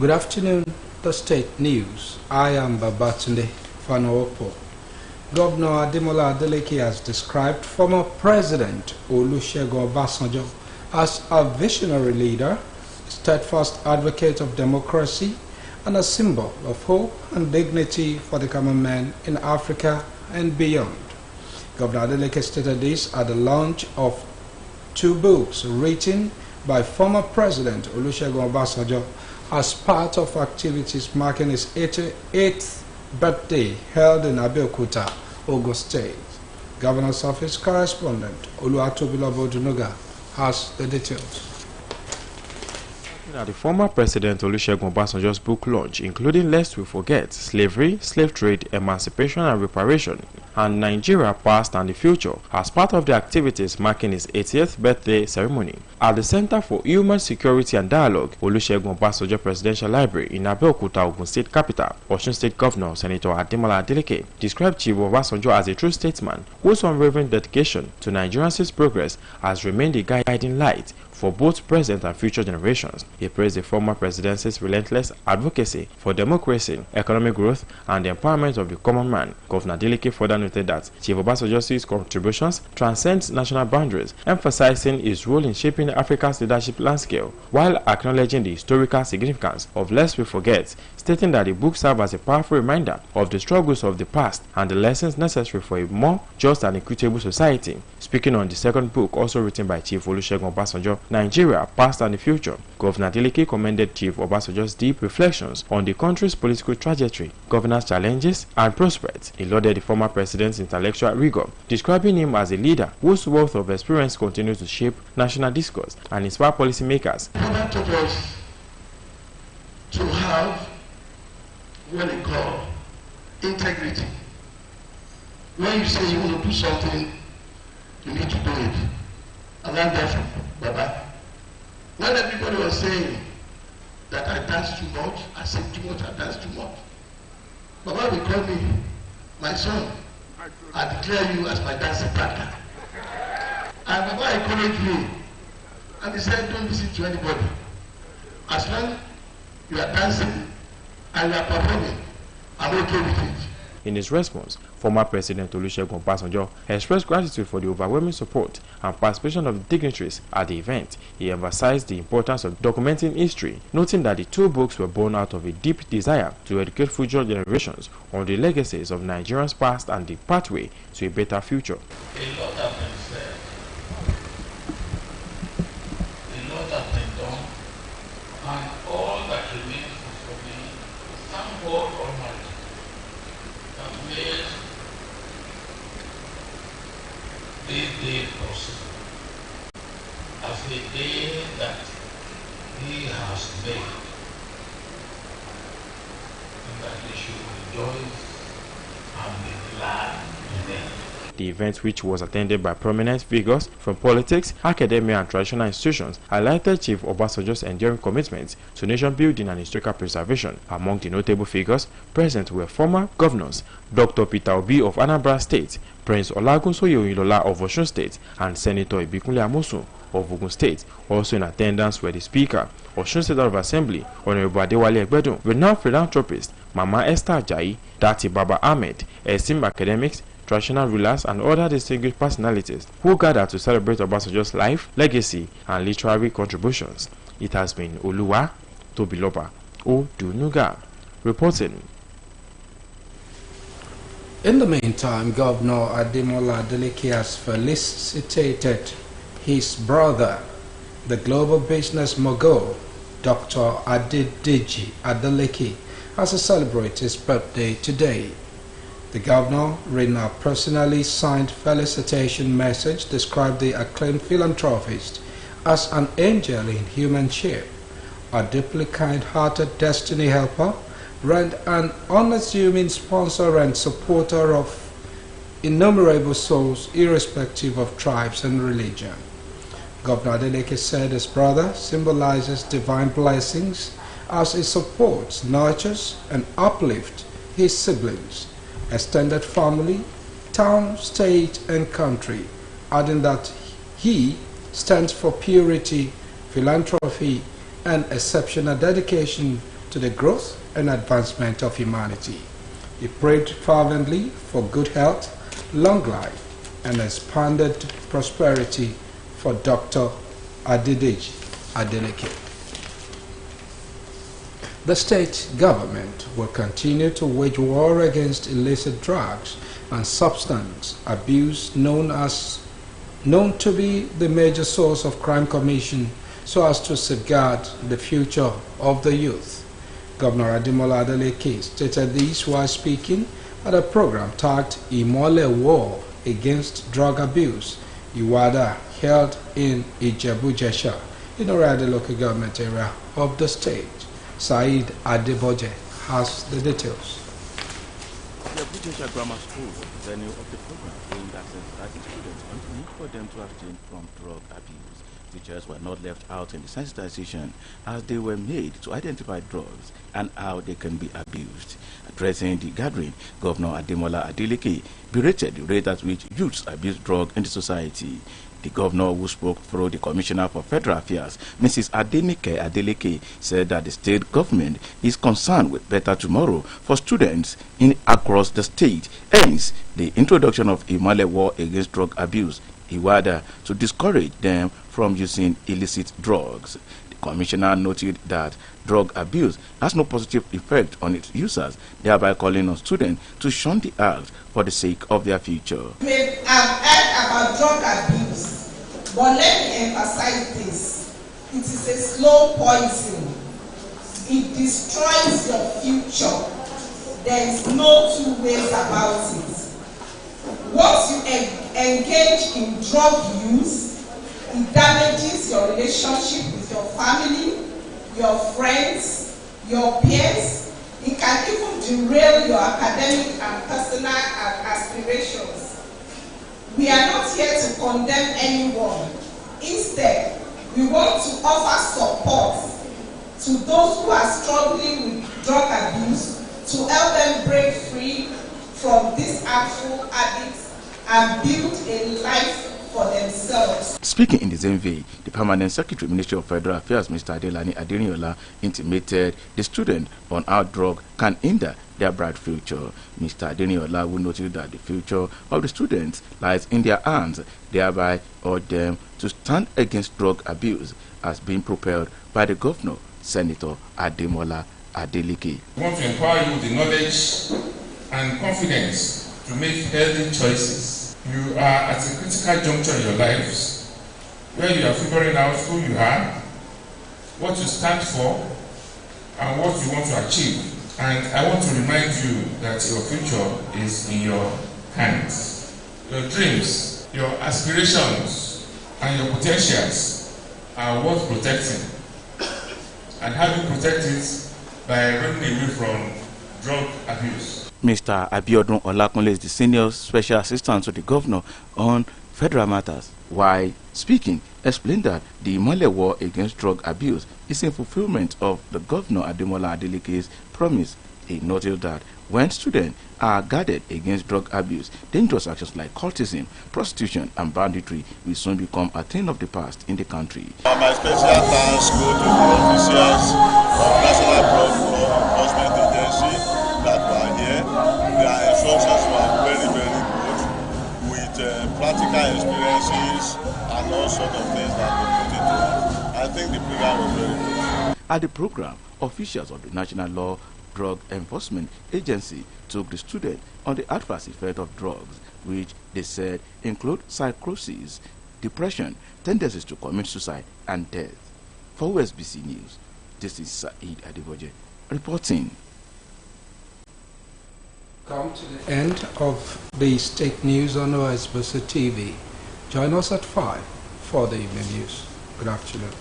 Good afternoon, the state news. I am Babatunde Fanowopo. Governor Ademola Adeleke has described former President Olusegun Obasanjo as a visionary leader, a steadfast advocate of democracy, and a symbol of hope and dignity for the common man in Africa and beyond. Governor Adeleke stated this at the launch of 2 books written by former President Olusegun Obasanjo as part of activities marking his 88th birthday held in Abeokuta, Ogun State. Governor's Office correspondent Oluwatobiloba Odunuga has the details. At the former President Olusegun Obasanjo's book launch, including Lest We Forget, Slavery, Slave Trade, Emancipation and Reparation, and Nigeria Past and the Future, as part of the activities marking his 80th birthday ceremony. At the Center for Human Security and Dialogue, Olusegun Obasanjo Presidential Library in Abeokuta, Ogun State Capital, Osun State Governor Senator Ademola Adeleke described Chief Obasanjo as a true statesman whose unwavering dedication to Nigerians' progress has remained a guiding light for both present and future generations. He praised the former presidency's relentless advocacy for democracy, economic growth, and the empowerment of the common man. Governor Adeleke further noted that Chief Obasanjo's contributions transcend national boundaries, emphasizing his role in shaping Africa's leadership landscape, while acknowledging the historical significance of Lest We Forget, stating that the book serves as a powerful reminder of the struggles of the past and the lessons necessary for a more just and equitable society. Speaking on the second book, also written by Chief Olusegun Obasanjo, Nigeria, Past and the Future, Governor Adeleke commended Chief Obasanjo's deep reflections on the country's political trajectory, governance challenges, and prospects. He lauded the former president's intellectual rigor, describing him as a leader whose wealth of experience continues to shape national discourse and inspire policymakers. Important of us to have what they call integrity. When you say you want to do something, you need to do it. I learned that from Baba. When everybody was saying that I dance too much, I sing too much, I dance too much, Baba will call me, my son, I declare you as my dancing partner. And Baba encouraged me, and he said, don't listen to anybody. As long as you are dancing and you are performing, I'm okay with it. In his response, former President Olusegun Obasanjo expressed gratitude for the overwhelming support and participation of the dignitaries at the event. He emphasized the importance of documenting history, noting that the 2 books were born out of a deep desire to educate future generations on the legacies of Nigeria's past and the pathway to a better future. A lot has been said. A lot has been done. And all that remains for me is thank God Almighty that made this day possible as a day that He has made, and that we should rejoice and be glad in it. The event, which was attended by prominent figures from politics, academia, and traditional institutions, highlighted Chief Obasanjo's enduring commitment to nation building and historical preservation. Among the notable figures present were former governors Dr. Peter Obi of Anambra State, Prince Olagunsoye Oyinlola of Osun State, and Senator Ibikunle Amosun of Ogun State. Also in attendance were the Speaker of Osun State of Assembly, Honorable Adewale Egbedun, renowned philanthropist Mama Esther Ajayi, Dati Baba Ahmed, esteemed academics, traditional rulers, and other distinguished personalities who gathered to celebrate Obasanjo's life, legacy, and literary contributions. It has been Oluwatobiloba Odunuga reporting. In the meantime, Governor Ademola Adeleke has felicitated his brother, the global business mogul, Dr. Adedeji Adeleke, as he celebrates his birthday today. The governor, reading a personally signed felicitation message, described the acclaimed philanthropist as an angel in human shape, a deeply kind-hearted destiny helper, and an unassuming sponsor and supporter of innumerable souls, irrespective of tribes and religion. Governor Adeleke said his brother symbolizes divine blessings as he supports, nurtures, and uplifts his siblings, extended family, town, state, and country, adding that he stands for purity, philanthropy, and exceptional dedication to the growth and advancement of humanity. He prayed fervently for good health, long life, and expanded prosperity for Dr. Adedeji Adeleke. The state government will continue to wage war against illicit drugs and substance abuse known to be the major source of crime commission, so as to safeguard the future of the youth. Governor Ademola Adeleke stated this while speaking at a program tagged Imole War Against Drug Abuse, Iwada, held in Ijebu-Jesha, in Orade local government area of the state. Said Adeboje has the details. The Ijebu-Jesha Grammar School was the venue of the program aimed at sensitizing students on the need for them to abstain from drug abuse. Teachers were not left out in the sensitization, as they were made to identify drugs and how they can be abused. Addressing the gathering, Governor Ademola Adeleke berated the rate at which youths abuse drugs in the society. The governor, who spoke through the Commissioner for Federal Affairs, Mrs. Adenike Adeleke, said that the state government is concerned with better tomorrow for students across the state. Hence, the introduction of Imole War Against Drug Abuse, Iwada, to discourage them from using illicit drugs. The commissioner noted that drug abuse has no positive effect on its users, thereby calling on students to shun the act for the sake of their future. You may have heard about drug abuse, but let me emphasize this. It is a slow poison. It destroys your future. There is no two ways about it. Once you engage in drug use, it damages your relationship with your family, your friends, your peers. It can even derail your academic and personal aspirations. We are not here to condemn anyone. Instead, we want to offer support to those who are struggling with drug abuse to help them break free from these harmful habits and build a life for themselves. Speaking in the same vein, the Permanent Secretary, Ministry of Federal Affairs, Mr. Adelani Adeniola, intimated the students on how drug can hinder their bright future. Mr. Adeniola, who noted that the future of the students lies in their hands, thereby urged them to stand against drug abuse, as being propelled by the Governor, Senator Ademola Adeleke. We want to empower you with the knowledge and confidence to make healthy choices. You are at a critical juncture in your lives where you are figuring out who you are, what you stand for, and what you want to achieve. And I want to remind you that your future is in your hands. Your dreams, your aspirations, and your potentials are worth protecting. And how do you protect it? By running away from drug abuse. Mr. Abiodun Olakunle is the Senior Special Assistant to the Governor on Federal Matters. While speaking, explained that the Imole War Against Drug Abuse is in fulfillment of the Governor Ademola Adeleke's promise. He noted that when students are guarded against drug abuse, dangerous actions like cultism, prostitution, and banditry will soon become a thing of the past in the country. My special thanks go to the officials of National Drug Enforcement Agency that were here. Their instructions were very, very good, with practical experiences and all sorts of things that we put into it. I think the program was very good. At the program, officials of the National Law Drug Enforcement Agency took the student on the adverse effect of drugs, which they said include psychosis, depression, tendencies to commit suicide, and death. For Osbc News, this is Said Adeboje reporting. Come to the end of the state news on Osbc TV. Join us at 5 for the evening news. Good afternoon.